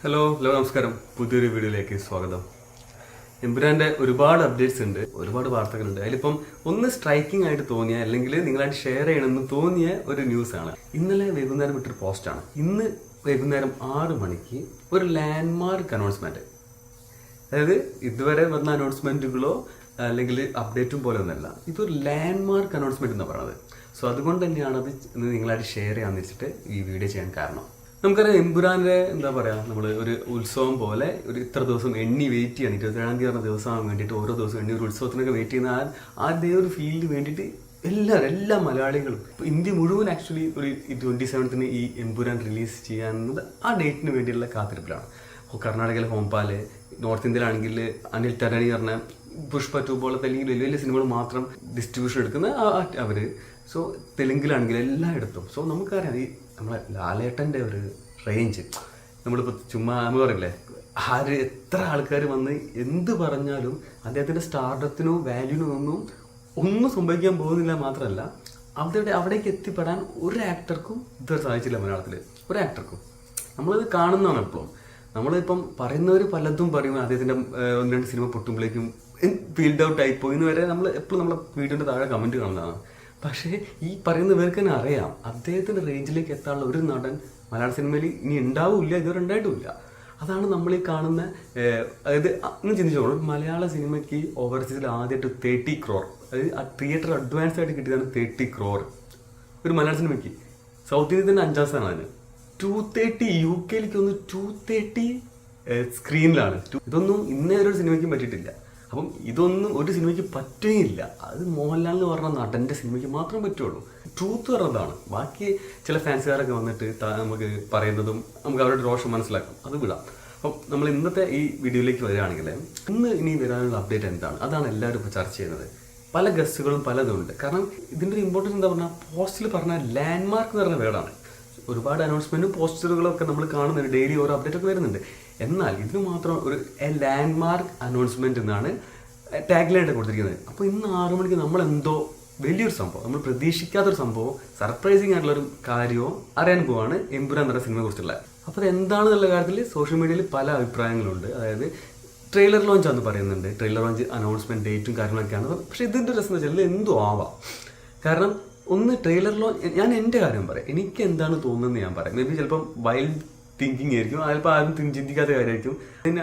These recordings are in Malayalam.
ഹലോ നമസ്കാരം. പുതിയൊരു വീഡിയോയിലേക്ക് സ്വാഗതം. എമ്പുരാന്റെ ഒരുപാട് അപ്ഡേറ്റ്സ് ഉണ്ട്, ഒരുപാട് വാർത്തകളുണ്ട്. അതിലിപ്പം ഒന്ന് സ്ട്രൈക്കിംഗ് ആയിട്ട് തോന്നിയ അല്ലെങ്കിൽ നിങ്ങളായിട്ട് ഷെയർ ചെയ്യണമെന്ന് തോന്നിയ ഒരു ന്യൂസാണ്. ഇന്നലെ വൈകുന്നേരം വിട്ടൊരു പോസ്റ്റാണ്. ഇന്ന് വൈകുന്നേരം 6 മണിക്ക് ഒരു ലാൻഡ്മാർക്ക് അനൗൺസ്മെന്റ്. അതായത് ഇതുവരെ വന്ന അനൗൺസ്മെന്റുകളോ അല്ലെങ്കിൽ അപ്ഡേറ്റും പോലെ ഒന്നല്ല, ഇതൊരു ലാൻഡ്മാർക്ക് അനൗൺസ്മെന്റ് എന്നാണ് പറയുന്നത്. സോ അതുകൊണ്ട് തന്നെയാണ് അത് നിങ്ങളായിട്ട് ഷെയർ ചെയ്യാന്ന് വെച്ചിട്ട് ഈ വീഡിയോ ചെയ്യാൻ കാരണം. നമുക്കറിയാം, എമ്പുരാന്റെ എന്താ പറയാ, നമ്മൾ ഒരു ഉത്സവം പോലെ ഒരു ഇത്ര ദിവസം എണ്ണി വെയിറ്റ് ചെയ്യാൻ 27-ാം തീയതി പറഞ്ഞ ദിവസമാകാൻ വേണ്ടിയിട്ട് ഓരോ ദിവസം എണ്ണി ഒരു ഉത്സവത്തിനൊക്കെ വെയിറ്റ് ചെയ്യുന്ന അതേ ഒരു ഫീൽഡിന് വേണ്ടിയിട്ട് എല്ലാ മലയാളികളും ഇന്ത്യ മുഴുവൻ ആക്ച്വലി ഒരു 27th ഈ എമ്പുരാൻ റിലീസ് ചെയ്യാനുള്ളത് ആ ഡേറ്റിന് വേണ്ടിയുള്ള കാത്തിരിപ്പിലാണ്. കർണാടകയിലെ ഹോംപാല്, നോർത്ത് ഇന്ത്യയിലാണെങ്കിൽ അനിൽ തരണി പറഞ്ഞ പുഷ്പ 2 പോലത്തെ അല്ലെങ്കിൽ വലിയ വലിയ സിനിമകൾ മാത്രം ഡിസ്ട്രിബ്യൂഷൻ എടുക്കുന്ന അവര്. സോ തെലുങ്കിലാണെങ്കിൽ എല്ലായിടത്തും. സോ നമുക്കറിയാം ഈ നമ്മളെ ലാലേട്ടൻ്റെ ഒരു റേഞ്ച്. നമ്മളിപ്പോൾ ചുമ്മാ നമ്മൾ പറയില്ലേ, എത്ര ആൾക്കാർ വന്ന് എന്ത് പറഞ്ഞാലും അദ്ദേഹത്തിൻ്റെ സ്റ്റാർഡത്തിനോ വാല്യൂനോ ഒന്നും സംഭവിക്കാൻ പോകുന്നില്ല. മാത്രമല്ല അവിടേക്ക് എത്തിപ്പെടാൻ ഒരു ആക്ടർക്കും ഇതുവരെ സാധിച്ചില്ല മലയാളത്തിൽ. ഒരു ആക്ടർക്കും. നമ്മളത് കാണുന്നതാണ്. എപ്പോഴും നമ്മളിപ്പം പറയുന്നവർ പലതും പറയും, അദ്ദേഹത്തിൻ്റെ 1-2 സിനിമ പൊട്ടുമ്പോഴേക്കും ഫീൽഡ് ഔട്ട് ആയിപ്പോയി എന്ന് വരെ നമ്മൾ എപ്പോഴും നമ്മളെ വീഡിയോൻ്റെ താഴെ കമൻറ്റ് കാണുന്നതാണ്. പക്ഷേ ഈ പറയുന്നവർക്ക് തന്നെ അറിയാം, അദ്ദേഹത്തിൻ്റെ റേഞ്ചിലേക്ക് എത്താനുള്ള ഒരു നടൻ മലയാള സിനിമയിൽ ഇനി ഉണ്ടാവില്ല, ഇതുവരെ ഉണ്ടായിട്ടുമില്ല. അതാണ് നമ്മൾ ഈ കാണുന്ന. അതായത് ഒന്ന് ചിന്തിച്ചോളൂ, മലയാള സിനിമയ്ക്ക് ഓവർസീസിൽ ആദ്യമായിട്ട് 30 crore, അതായത് ആ തിയേറ്റർ അഡ്വാൻസ് ആയിട്ട് കിട്ടിയതാണ് 30 crore ഒരു മലയാള സിനിമയ്ക്ക്. സൗത്ത് ഇന്ത്യയിൽ തന്നെ 5ാം സ്ഥാനമാണ് അതിന്. 230 UK-ലേക്ക് ഒന്ന് 230 സ്ക്രീനിലാണ്. ഇതൊന്നും ഇന്നേ ഒരു സിനിമയ്ക്കും പറ്റിയിട്ടില്ല. അപ്പം ഇതൊന്നും ഒരു സിനിമയ്ക്ക് പറ്റുകയില്ല. അത് മോഹൻലാൽ എന്ന് പറഞ്ഞ നടൻ്റെ സിനിമയ്ക്ക് മാത്രം പറ്റുള്ളൂ. ട്രൂത്ത് പറഞ്ഞതാണ്. ബാക്കി ചില ഫാൻസുകാരൊക്കെ വന്നിട്ട് നമുക്ക് പറയുന്നതും നമുക്ക് അവരുടെ രോഷം മനസ്സിലാക്കാം, അത് വിടാം. അപ്പം നമ്മൾ ഇന്നത്തെ ഈ വീഡിയോയിലേക്ക് വരികയാണെങ്കിൽ, ഇനി വരാനുള്ള അപ്ഡേറ്റ് എന്താണ്, അതാണ് എല്ലാവരും ഇപ്പോൾ ചർച്ച ചെയ്യുന്നത്. പല ഗസ്റ്റുകളും പലതുണ്ട്. കാരണം ഇതിൻ്റെ ഒരു ഇമ്പോർട്ടൻസ് എന്താ പറഞ്ഞാൽ, പോസ്റ്റിൽ പറഞ്ഞ ലാൻഡ്മാർക്ക് എന്ന് പറഞ്ഞ വേർഡാണ്. ഒരുപാട് അനൗൺസ്മെൻറ്റും പോസ്റ്ററുകളൊക്കെ നമ്മൾ കാണുന്നുണ്ട്, ഡെയിലി ഓരോ അപ്ഡേറ്റ് ഒക്കെ വരുന്നുണ്ട്. എന്നാൽ ഇതിന് മാത്രം ഒരു ലാൻഡ്മാർക്ക് അനൗൺസ്മെന്റ് എന്നാണ് ടാഗ്ലൈനായിട്ട് കൊടുത്തിരിക്കുന്നത്. അപ്പോൾ ഇന്ന് 6 മണിക്ക് നമ്മൾ എന്തോ വലിയൊരു സംഭവം, നമ്മൾ പ്രതീക്ഷിക്കാത്തൊരു സംഭവം, സർപ്രൈസിങ് ആയിട്ടുള്ളൊരു കാര്യവും അറിയാൻ പോവാണ് എമ്പുരാൻ എന്ന സിനിമയെ കുറിച്ചുള്ള. അപ്പോൾ അത് എന്താണെന്നുള്ള കാര്യത്തിൽ സോഷ്യൽ മീഡിയയിൽ പല അഭിപ്രായങ്ങളുണ്ട്. അതായത് ട്രെയിലർ ലോഞ്ച് ആണെന്ന് പറയുന്നുണ്ട്, ട്രെയിലർ ലോഞ്ച് അനൗൺസ്മെന്റ് ഡേറ്റും കാര്യങ്ങളൊക്കെയാണ്. പക്ഷേ ഇതിൻ്റെ രസം എന്ന് വെച്ചാൽ എന്തോ ആവാം. കാരണം ഒന്ന് ട്രെയിലർ ലോഞ്ച്, ഞാൻ എൻ്റെ കാര്യം പറയാം, എനിക്ക് എന്താണ് തോന്നുന്നത് ഞാൻ പറയാം. മേ ബി ചിലപ്പം വൈൽഡ് തിങ്കിങ് ആയിരിക്കും, ചിലപ്പോൾ ആരും ചിന്തിക്കാത്ത കാര്യമായിരിക്കും.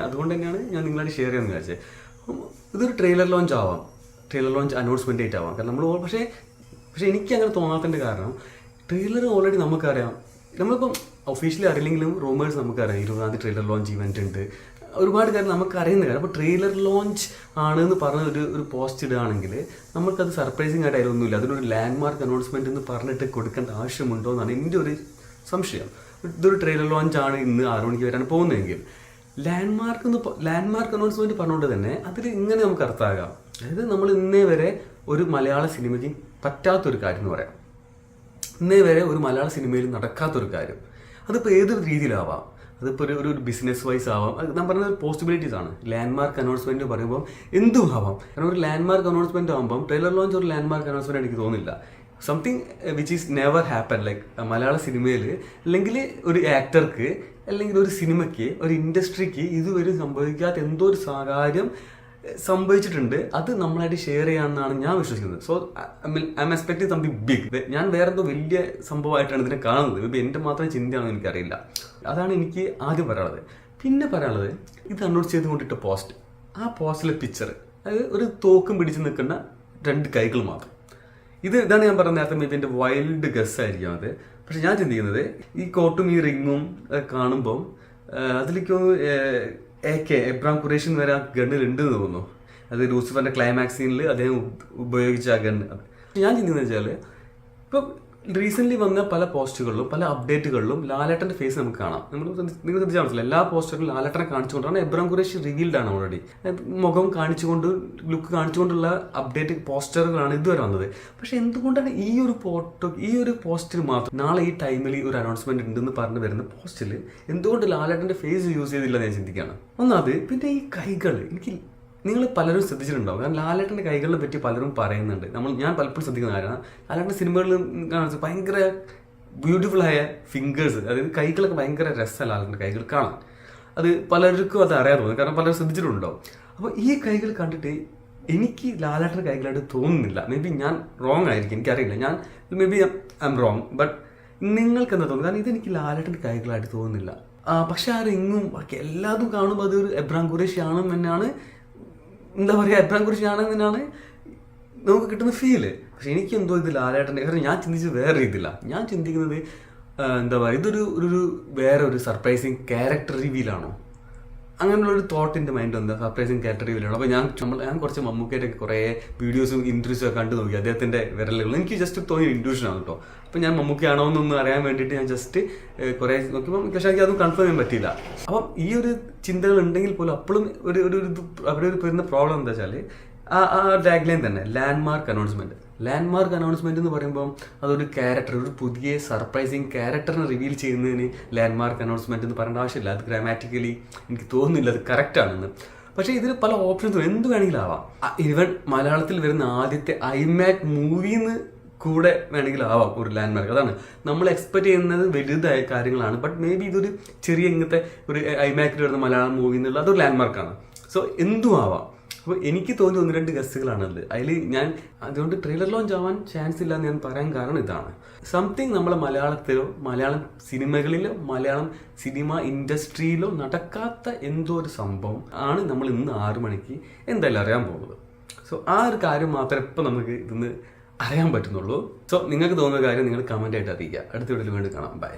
അതുകൊണ്ട് തന്നെയാണ് ഞാൻ നിങ്ങളായിട്ട് ഷെയർ ചെയ്യാമെന്ന് വിചാരിച്ചത്. ഇതൊരു ട്രെയിലർ ലോഞ്ച് ആവാം, ട്രെയിലർ ലോഞ്ച് അനൗൺസ്മെൻ്റ് ആയിട്ട് ആവാം. കാരണം നമ്മൾ പക്ഷേ എനിക്ക് അങ്ങനെ തോന്നാത്തതിൻ്റെ കാരണം, ട്രെയിലർ ഓൾറെഡി നമുക്കറിയാം. നമ്മളിപ്പം ഒഫീഷ്യലി അറിയില്ലെങ്കിലും റൂമേഴ്സ് നമുക്കറിയാം. 20ാം തീയതി ട്രെയിലർ ലോഞ്ച് ഇവൻ്റ് ഉണ്ട്, ഒരുപാട് കാര്യം നമുക്ക് അറിയുന്ന കാര്യം. അപ്പോൾ ട്രെയിലർ ലോഞ്ച് ആണെന്ന് പറഞ്ഞ ഒരു പോസ്റ്റ് ഇടുകയാണെങ്കിൽ നമുക്കത് സർപ്രൈസിങ് ആയിട്ട് അതിലൊന്നുമില്ല. അതിനൊരു ലാൻഡ്മാർക്ക് അനൗൺസ്മെന്റ് എന്ന് പറഞ്ഞിട്ട് കൊടുക്കേണ്ട ആവശ്യമുണ്ടോ എന്നാണ് എൻ്റെ ഒരു സംശയം. ഇതൊരു ട്രെയിലർ ലോഞ്ച് ആണ് ഇന്ന് 6 മണിക്ക് വരാൻ പോകുന്നതെങ്കിൽ ലാൻഡ്മാർക്ക് അനൗൺസ്മെന്റ് പറഞ്ഞുകൊണ്ട് തന്നെ അതിൽ ഇങ്ങനെ നമുക്ക് അർത്ഥമാകാം. അതായത് നമ്മൾ ഇന്നേ വരെ ഒരു മലയാള സിനിമയ്ക്ക് പറ്റാത്തൊരു കാര്യം എന്ന് പറയാം, ഇന്നേ വരെ ഒരു മലയാള സിനിമയിൽ നടക്കാത്തൊരു കാര്യം. അതിപ്പോൾ ഏതൊരു രീതിയിലാവാം. അതിപ്പോൾ ഒരു ബിസിനസ് വൈസ് ആവാം. ഞാൻ പറഞ്ഞ പോസിബിലിറ്റീസ് ആണ്. ലാൻഡ്മാർക്ക് അനൗൺസ്മെന്റ് പറയുമ്പോൾ എന്തും ആവാം. കാരണം ഒരു ലാൻഡ്മാർക്ക് അനൗൺസ്മെന്റ് ആകുമ്പം ട്രെയിലർ ലോഞ്ച് ഒരു ലാൻഡ്മാർക്ക് അനൗൺസ്മെന്റ് എനിക്ക് തോന്നുന്നില്ല. Something which is never happen. Like മലയാള സിനിമയിൽ അല്ലെങ്കിൽ ഒരു ആക്ടർക്ക് അല്ലെങ്കിൽ ഒരു സിനിമയ്ക്ക് ഒരു ഇൻഡസ്ട്രിക്ക് ഇതുവരെ സംഭവിക്കാത്ത എന്തോ ഒരു കാര്യം സംഭവിച്ചിട്ടുണ്ട്. അത് നമ്മളായിട്ട് ഷെയർ ചെയ്യാമെന്നാണ് ഞാൻ വിശ്വസിക്കുന്നത്. So I'm expecting something big. ഞാൻ വേറെ എന്തോ വലിയ സംഭവമായിട്ടാണ് ഇതിനെ കാണുന്നത്. ഇപ്പം എൻ്റെ മാത്രം ചിന്തയാണെന്ന് എനിക്കറിയില്ല. അതാണ് എനിക്ക് ആദ്യം പറയാനുള്ളത്. പിന്നെ പറയാനുള്ളത്, ഇത് അനൗൺസ് ചെയ്തുകൊണ്ടിട്ട പോസ്റ്റ്, ആ പോസ്റ്റിലെ പിക്ചർ, അതായത് ഒരു തോക്കും പിടിച്ച് നിൽക്കുന്ന 2 കൈകൾ മാത്രം. ഇതാണ് ഞാൻ പറഞ്ഞ നേരത്തെ ഇതിൻ്റെ വൈൽഡ് ഗസ് ആയിരിക്കും അത്. പക്ഷെ ഞാൻ ചിന്തിക്കുന്നത്, ഈ കോട്ടും ഈ റിങ്ങും കാണുമ്പോൾ അതിലേക്ക് എബ്രാം ഖുറേഷിന് വരെ ആ ഗണ്ണിൽ ഉണ്ടെന്ന് തോന്നുന്നു. അത് ലൂസിഫറിന്റെ ക്ലൈമാക്സ് സീനിൽ അദ്ദേഹം ഉപയോഗിച്ച ആ ഗണ്ണ്. ഞാൻ ചിന്തിക്കുന്നത് വെച്ചാൽ, ഇപ്പം റീസെന്റ് വന്ന പല പോസ്റ്റുകളിലും പല അപ്ഡേറ്റുകളിലും ലാലേട്ടന്റെ ഫേസ് നമുക്ക് കാണാം. നിങ്ങൾ ശ്രദ്ധിച്ചാൽ മനസ്സിലായി, എല്ലാ പോസ്റ്ററിലും ലാലേട്ടനെ കാണിച്ചുകൊണ്ടാണ്. എബ്രാം ഖുറേഷി റിവീൽഡ് ആണ് ഓൾറെഡി. മുഖം കാണിച്ചുകൊണ്ട്, ലുക്ക് കാണിച്ചുകൊണ്ടുള്ള അപ്ഡേറ്റ് പോസ്റ്ററുകളാണ് ഇതുവരെ വന്നത്. പക്ഷെ എന്തുകൊണ്ടാണ് ഈ ഒരു പോസ്റ്റിൽ മാത്രം നാളെ ഈ ടൈമിൽ ഒരു അനൗൺസ്മെന്റ് ഉണ്ടെന്ന് പറഞ്ഞു വരുന്ന പോസ്റ്റിൽ എന്തുകൊണ്ട് ലാലേട്ടന്റെ ഫേസ് യൂസ് ചെയ്തില്ല ഞാൻ ചിന്തിക്കുകയാണ്. ഒന്നത്. പിന്നെ ഈ കൈകൾ, നിങ്ങൾ പലരും ശ്രദ്ധിച്ചിട്ടുണ്ടാവും. കാരണം ലാലേട്ടൻ്റെ കൈകളെ പറ്റി പലരും പറയുന്നുണ്ട്. ഞാൻ പലപ്പോഴും ശ്രദ്ധിക്കുന്ന കാര്യമാണ്, ലാലേട്ടൻ്റെ സിനിമകളിൽ ഭയങ്കര ബ്യൂട്ടിഫുൾ ആയ ഫിംഗേഴ്സ്, അതായത് കൈകളൊക്കെ ഭയങ്കര രസമല്ല ലാലേട്ടൻ്റെ കൈകൾ കാണാൻ. അത് പലർക്കും അത് അറിയാൻ തോന്നും, കാരണം പലരും ശ്രദ്ധിച്ചിട്ടുണ്ടാവും. അപ്പോൾ ഈ കൈകൾ കണ്ടിട്ട് എനിക്ക് ലാലേട്ടൻ്റെ കൈകളായിട്ട് തോന്നുന്നില്ല. മേ ബി ഞാൻ റോങ് ആയിരിക്കും, എനിക്കറിയില്ല, ഞാൻ may be I M wrong. But നിങ്ങൾക്ക് എന്താ തോന്നുന്നത്? കാരണം ഇതെനിക്ക് ലാലേട്ടൻ്റെ കൈകളായിട്ട് തോന്നുന്നില്ല. പക്ഷെ ആ റിങ്ങും ബാക്കി എല്ലാതും കാണുമ്പോൾ അതൊരു എബ്രാം ഖുറേഷി ആണെന്ന് തന്നെയാണ്, എന്താ പറയുക, എബ്രാം ഖുറേഷി ആണെന്ന് തന്നെയാണ് നമുക്ക് കിട്ടുന്ന ഫീല്. പക്ഷെ എനിക്കെന്തോ ഇത് ലാലേട്ടൻ്റെ, കാരണം ഞാൻ ചിന്തിച്ചത് വേറെ രീതിയില്ല. ഞാൻ ചിന്തിക്കുന്നത് എന്താ പറയുക, ഇതൊരു വേറെ ഒരു സർപ്രൈസിങ് ക്യാരക്ടർ റിവീലാണോ, അങ്ങനെയുള്ളൊരു തോട്ട് എൻ്റെ മൈൻഡ് എന്താ, സർപ്രൈസിങ് ക്യാരക്ടർ റിവീലാണ്. അപ്പോൾ ഞാൻ കുറച്ച് മമ്മൂക്കയുടെയൊക്കെ കുറേ വീഡിയോസും ഇൻട്രവ്യൂസും ഒക്കെ കണ്ടു നോക്കി. അദ്ദേഹത്തിൻ്റെ വിരലുകൾ എനിക്ക് ജസ്റ്റ് തോന്നിയ ഇൻട്യൂഷനാണ് കേട്ടോ. അപ്പോൾ ഞാൻ മമ്മൂക്കയാണോ എന്നൊന്ന് അറിയാൻ വേണ്ടിയിട്ട് ഞാൻ ജസ്റ്റ് കുറേ നോക്കിയപ്പോൾ പക്ഷേ എനിക്ക് അതും കൺഫേം ചെയ്യാൻ പറ്റിയില്ല. അപ്പം ഈ ഒരു ചിന്തകൾ ഉണ്ടെങ്കിൽ പോലും അപ്പോഴും അവിടെ വരുന്ന പ്രോബ്ലം എന്താ വെച്ചാൽ ആ ടാഗ് ലൈൻ തന്നെ, ലാൻഡ്മാർക്ക് അനൗൺസ്മെന്റ് എന്ന് പറയുമ്പോൾ അതൊരു ക്യാരക്ടർ, ഒരു പുതിയ സർപ്രൈസിങ് ക്യാരക്ടറിനെ റിവീൽ ചെയ്യുന്നതിന് ലാൻഡ്മാർക്ക് അനൗൺസ്മെന്റ് എന്ന് പറയേണ്ട ആവശ്യമില്ല. അത് ഗ്രാമാറ്റിക്കലി എനിക്ക് തോന്നുന്നില്ല അത് കറക്റ്റ് ആണെന്ന്. പക്ഷേ ഇതിൽ പല ഓപ്ഷൻസും എന്ത് വേണമെങ്കിലും ആവാം. ഈവൻ മലയാളത്തിൽ വരുന്ന ആദ്യത്തെ ഐമാക് മൂവിന്ന് കൂടെ വേണമെങ്കിൽ ആവാം ഒരു ലാൻഡ്മാർക്ക്. അതാണ് നമ്മൾ എക്സ്പെക്ട് ചെയ്യുന്നത് വലുതായ കാര്യങ്ങളാണ്. ബട്ട് മേ ബി ഇതൊരു ചെറിയ ഇങ്ങനത്തെ ഒരു ഐമാക്കിൽ വരുന്ന മലയാളം മൂവി എന്നുള്ള അതൊരു ലാൻഡ്മാർക്കാണ്. സോ എന്തും ആവാം. അപ്പോൾ എനിക്ക് തോന്നിയ 1-2 ഗസ്റ്റുകളാണത്. അതിൽ ഞാൻ അതുകൊണ്ട് ട്രെയിലർ ലോഞ്ച് ആവാൻ ചാൻസ് ഇല്ല എന്ന് ഞാൻ പറയാൻ കാരണം ഇതാണ്. സംതിങ് നമ്മളെ മലയാളത്തിലോ മലയാളം സിനിമകളിലോ മലയാളം സിനിമ ഇൻഡസ്ട്രിയിലോ നടക്കാത്ത എന്തോ ഒരു സംഭവം ആണ് നമ്മൾ ഇന്ന് 6 മണിക്ക് എന്തായാലും അറിയാൻ പോകുന്നത്. സോ ആ ഒരു കാര്യം മാത്രമേ ഇപ്പം നമുക്ക് ഇന്ന് അറിയാൻ പറ്റുന്നുള്ളൂ. സോ നിങ്ങൾക്ക് തോന്നുന്ന കാര്യം നിങ്ങൾ കമൻ്റ് ആയിട്ട് അറിയിക്കുക. അടുത്ത വീഡിയോയിൽ വീണ്ടും കാണാം. ബൈ.